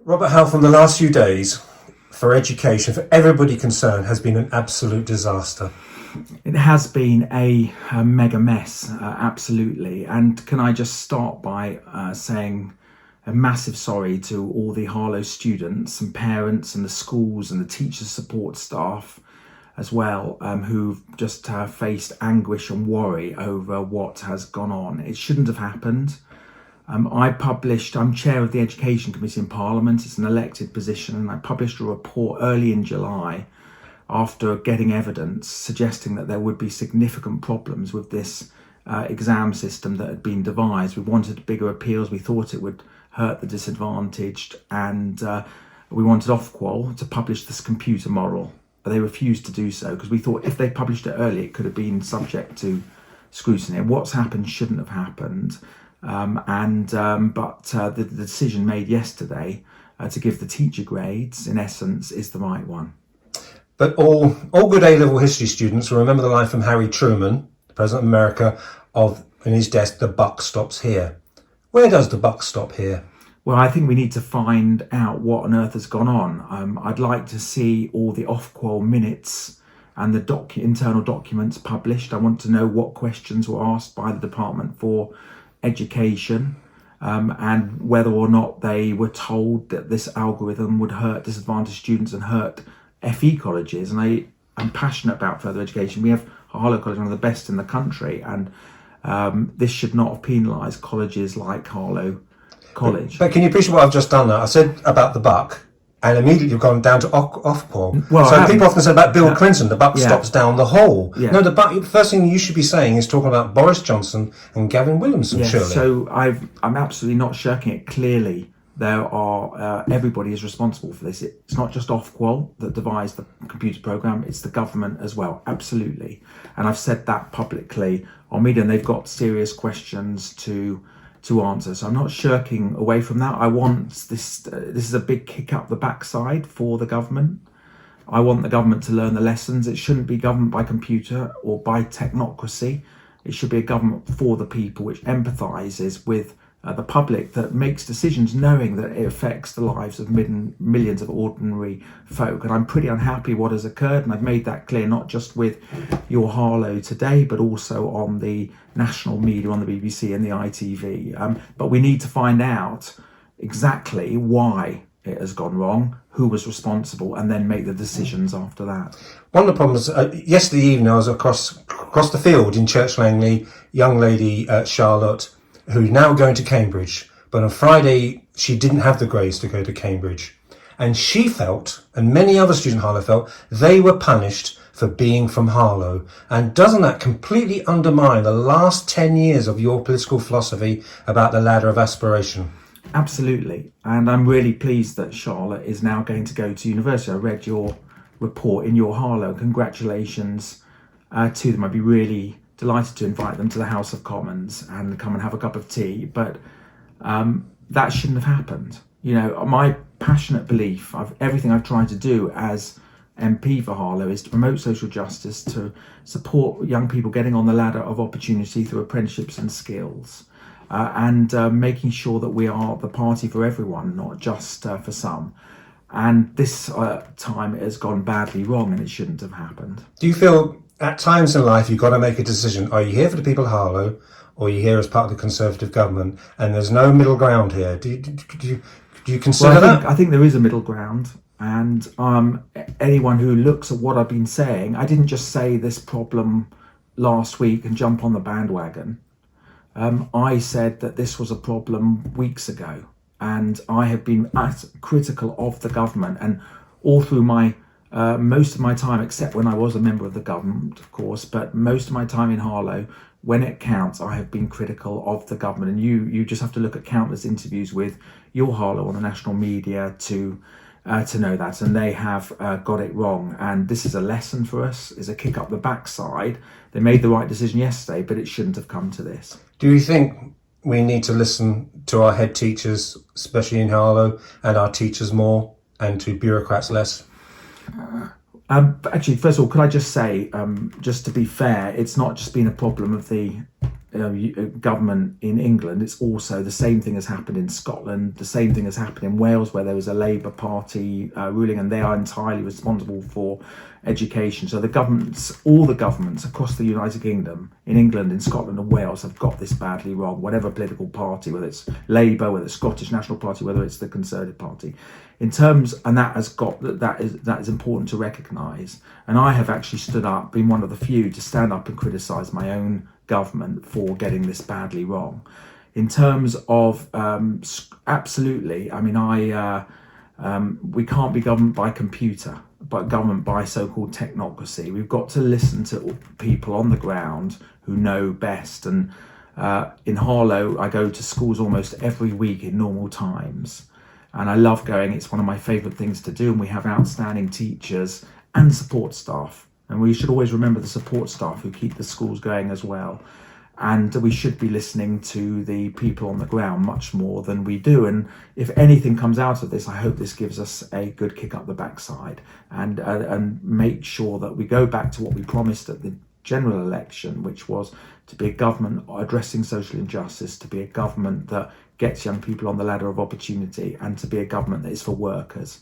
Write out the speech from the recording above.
Robert Halfon, the last few days for education, for everybody concerned, has been an absolute disaster. It has been a mega mess, absolutely. And can I just start by saying a massive sorry to all the Harlow students and parents and the schools and the teacher support staff as well, who've just faced anguish and worry over what has gone on. It shouldn't have happened. I'm chair of the Education Committee in Parliament. It's an elected position, and I published a report early in July after getting evidence suggesting that there would be significant problems with this exam system that had been devised. We wanted bigger appeals. We thought it would hurt the disadvantaged, and we wanted Ofqual to publish this computer model. But they refused to do so because we thought if they published it early, it could have been subject to scrutiny. What's happened shouldn't have happened. But the decision made yesterday to give the teacher grades, in essence, is the right one. But all good A-level history students will remember the line from Harry Truman, the President of America, in his desk, "The buck stops here." Where does the buck stop here? Well, I think we need to find out what on earth has gone on. I'd like to see all the Ofqual minutes and the internal documents published. I want to know what questions were asked by the Department for Education, and whether or not they were told that this algorithm would hurt disadvantaged students and hurt FE colleges. And I'm passionate about further education. We have Harlow College, one of the best in the country, and this should not have penalised colleges like Harlow College. But can you appreciate what I've just done now? I said about the buck, and immediately you've gone down to Ofqual. Well, so people often say about Bill Clinton, the buck stops down the hole. Yeah. No, the first thing you should be saying is talking about Boris Johnson and Gavin Williamson, Yes, surely. so I'm absolutely not shirking it. Clearly, there are everybody is responsible for this. It's not just Ofqual that devised the computer program; it's the government as well. Absolutely, and I've said that publicly on media, and they've got serious questions to answer. So I'm not shirking away from that. I want this. This is a big kick up the backside for the government. I want the government to learn the lessons. It shouldn't be government by computer or by technocracy. It should be a government for the people, which empathises with the public, that makes decisions knowing that it affects the lives of millions of ordinary folk. And I'm pretty unhappy what has occurred, and I've made that clear not just with your Harlow today, but also on the national media, on the BBC and the ITV. But we need to find out exactly why it has gone wrong, who was responsible, and then make the decisions after that. One of the problems, yesterday evening I was across the field in Church Langley, young lady Charlotte, who's now going to Cambridge, but on Friday she didn't have the grades to go to Cambridge. And she felt, and many other students at Harlow felt, they were punished for being from Harlow. And doesn't that completely undermine the last 10 years of your political philosophy about the ladder of aspiration? Absolutely. And I'm really pleased that Charlotte is now going to go to university. I read your report in your Harlow. Congratulations to them. I'd be really delighted to invite them to the House of Commons and come and have a cup of tea. But that shouldn't have happened. You know, my passionate belief, everything I've tried to do as MP for Harlow is to promote social justice, to support young people getting on the ladder of opportunity through apprenticeships and skills, and making sure that we are the party for everyone, not just for some. And this time it has gone badly wrong, and it shouldn't have happened. Do you feel at times in life you've got to make a decision? Are you here for the people of Harlow, or are you here as part of the Conservative government? And there's no middle ground here. Do you consider that? I think there is a middle ground. And anyone who looks at what I've been saying, I didn't just say this problem last week and jump on the bandwagon. I said that this was a problem weeks ago, and I have been critical of the government, and all through my most of my time, except when I was a member of the government, of course, but most of my time in Harlow, when it counts, I have been critical of the government. And you just have to look at countless interviews with your Harlow on the national media to know that, and they have got it wrong. And this is a lesson for us, is a kick up the backside. They made the right decision yesterday, but it shouldn't have come to this. Do you think we need to listen to our head teachers, especially in Harlow, and our teachers more, and to bureaucrats less? Actually, first of all, could I just say, just to be fair, it's not just been a problem of the government in England, it's also the same thing has happened in Scotland, the same thing has happened in Wales, where there was a Labour Party ruling, and they are entirely responsible for education. So all the governments across the United Kingdom, in England, in Scotland and Wales, have got this badly wrong, whatever political party, whether it's Labour, whether it's Scottish National Party, whether it's the Conservative Party. In terms, and that is important to recognise. And I have actually stood up, been one of the few to stand up and criticise my own government for getting this badly wrong. In terms of absolutely, I mean, we can't be governed by computer, but government by so-called technocracy. We've got to listen to people on the ground who know best. And in Harlow, I go to schools almost every week in normal times. And I love going. It's one of my favourite things to do. And we have outstanding teachers and support staff. And we should always remember the support staff who keep the schools going as well. And we should be listening to the people on the ground much more than we do. And if anything comes out of this, I hope this gives us a good kick up the backside and make sure that we go back to what we promised at the general election, which was to be a government addressing social injustice, to be a government that gets young people on the ladder of opportunity, and to be a government that is for workers.